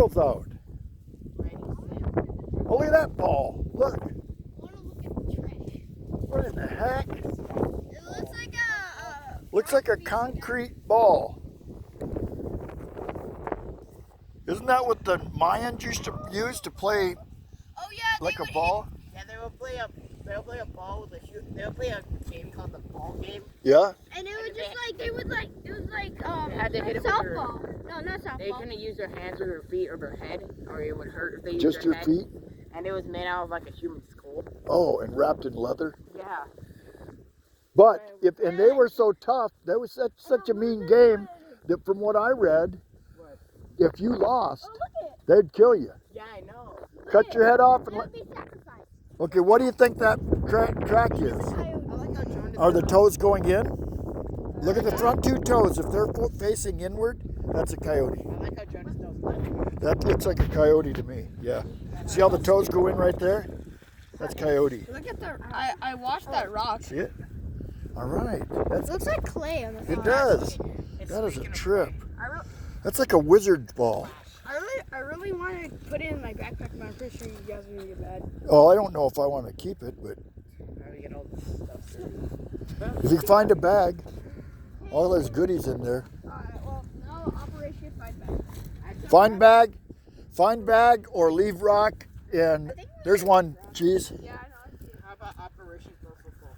tails out. Oh, look at that ball. Look. I want to look at the trash. What in the heck? It looks like Looks like a concrete ball. Isn't that what the Mayans used to use to play oh yeah, like a ball? Yeah, they would play a ball with a shoot. They would play a game called the ball game. Yeah. And it was just like it was like had to hit it with softball. No, not softball. They couldn't use their hands or their feet or their head, or it would hurt if they used Just their your head. feet? And it was made out of like a human skull. Oh, and wrapped in leather? Yeah. But and they were so tough, that was such a mean game that from what I read, if you lost, they'd kill you. Yeah, I know. Cut your head off and It would be sacrificed. Okay, what do you think that track is? I like how Jordan Are the toes going in? Look at the front two toes. If they're facing inward, that's a coyote. I like how Jordan does left. That looks like a coyote to me. Yeah. See how the toes go in right there? That's coyote. Look at the. I watched that rock. See it? All right. It looks like clay on the It front. does. It's That is a speaking of trip. play. That's like a wizard's ball. I really want to put it in my backpack, but I'm pretty sure you guys are gonna get mad. Oh, I don't know if I want to keep it, but How do we get all this stuff? if you find a bag, all there's goodies in there. Well, now Operation Find Bag. Find bag, or leave rock. And there's one, cheese. Yeah, I know. How about Operation Pro Football?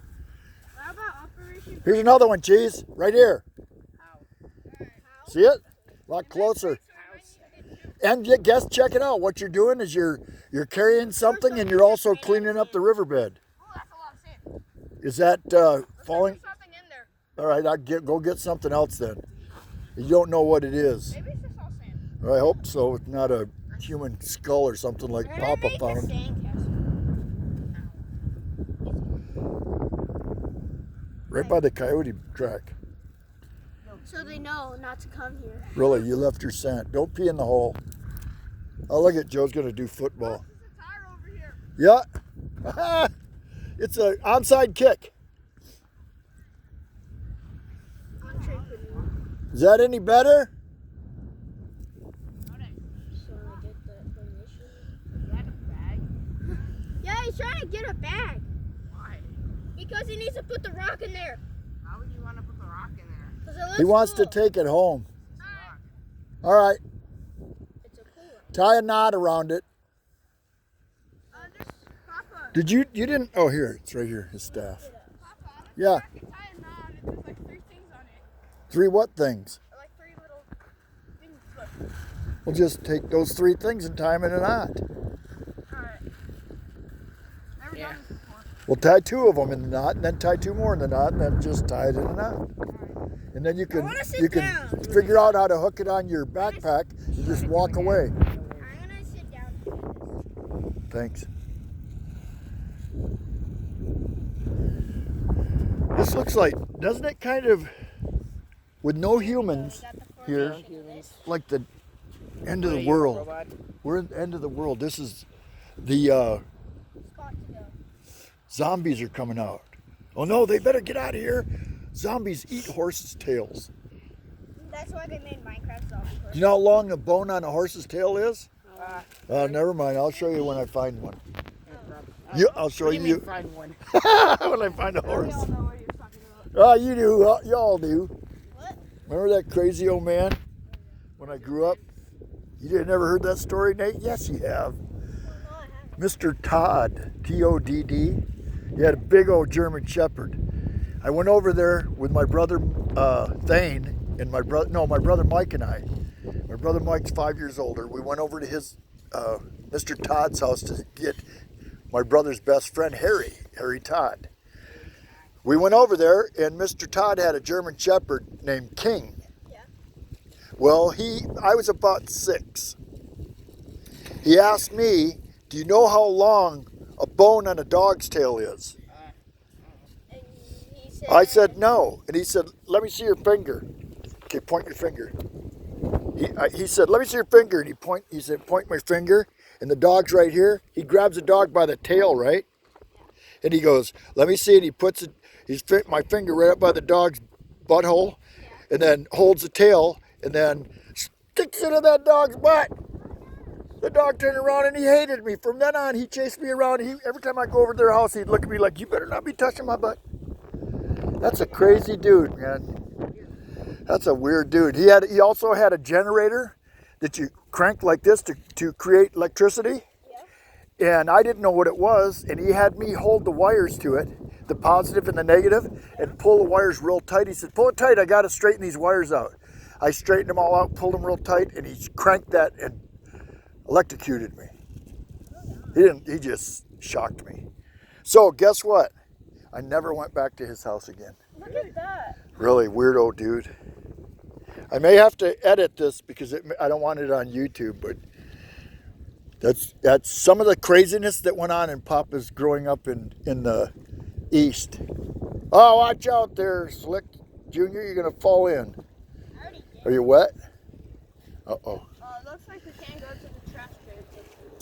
How about Operation? Here's another one, cheese, right here. How? See it? A lot closer. And guess, check it out. What you're doing is you're carrying something, and you're also cleaning up the riverbed. Oh, that's a lot of sand. Is that falling? There's something in there. All right, I'll go get something else then. You don't know what it is. Maybe it's just all sand. I hope so. It's not a human skull or something like Papa found. Right by the coyote track. So they know not to come here. Really, you left your scent. Don't pee in the hole. Oh, look at Joe's gonna do football. There's a tire over here. Yeah. It's an onside kick. Is that any better? Yeah, he's trying to get a bag. Why? Because he needs to put the rock in there. How would you want to put the rock in there? 'Cause it looks He wants to cool. take it home. Rock. All right, It's a cool rock. tie a knot around it. There's Papa. You didn't, oh here, it's right here, his staff. Papa, Yeah, I can tie a knot and there's like 3 things on it. 3 what things? Or like 3 little things. Look. We'll just take those 3 things and tie them in a knot. Alright. Never Yeah. done this before. We'll tie 2 of them in the knot, and then tie 2 more in the knot, and then just tie it in a knot. And then you can wanna sit down. figure out how to hook it on your backpack and just walk away. I'm gonna sit down. Thanks. This looks like, doesn't it kind of, with no humans here, like the end of the world. We're at the end of the world. This is the Spot to go. zombies are coming out. Oh no, they better get out of here. Zombies eat horses' tails. That's why they made Minecraft zombies. Do you know how long a bone on a horse's tail is? Never mind. I'll show you when I find one. I'll show What do you you mean find one? when I find a We horse. all know what you're talking about. Oh, you do. You all do. What? Remember that crazy old man when I grew up? You never heard that story, Nate? Yes, you have. No, I haven't. Mr. Todd, T-O-D-D. He had a big old German Shepherd. I went over there with my brother Thane and my brother Mike and I. My brother Mike's 5 years older. We went over to his Mr. Todd's house to get my brother's best friend Harry Todd. We went over there, and Mr. Todd had a German Shepherd named King. Yeah. Well, I was about 6. He asked me, "Do you know how long a bone on a dog's tail is?" And he said, I said no, and he said, "Let me see your finger." Okay, point your finger. He said, "Let me see your finger," and he said, "Point my finger." And the dog's right here. He grabs the dog by the tail, right? And he goes, "Let me see it." He puts my finger right up by the dog's butthole, and then holds the tail, and then sticks it in that dog's butt. The dog turned around and he hated me. From then on, he chased me around. Every time I go over to their house, he'd look at me like, you better not be touching my butt. That's a crazy dude, man. That's a weird dude. He also had a generator that you crank like this to create electricity. Yeah. And I didn't know what it was, and he had me hold the wires to it, the positive and the negative, and pull the wires real tight. He said, pull it tight, I gotta straighten these wires out. I straightened them all out, pulled them real tight, and he cranked that and electrocuted me. He just shocked me. So guess what? I never went back to his house again. Look at that. Really weirdo dude. I may have to edit this because I don't want it on YouTube, but that's some of the craziness that went on in Papa's growing up in the East. Oh, watch out there, Slick Junior, you're gonna fall in. Are you wet? Uh-oh. It looks like we can't go to the trash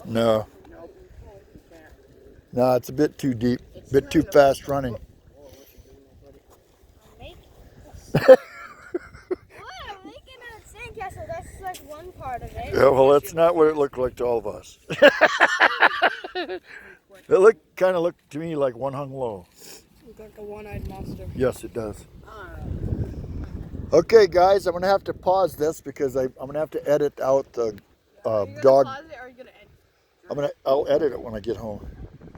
can. No. No, it's a bit too deep, a bit too fast running. What? I'm making a sandcastle. That's like one part of it. Yeah, well, that's not what it looked like to all of us. It kind of looked to me like one hung low. Looks like a one-eyed monster. Yes, it does. Okay, guys, I'm going to have to pause this because I'm going to have to edit out the dog. Pause it or are you gonna end? I'll edit it when I get home.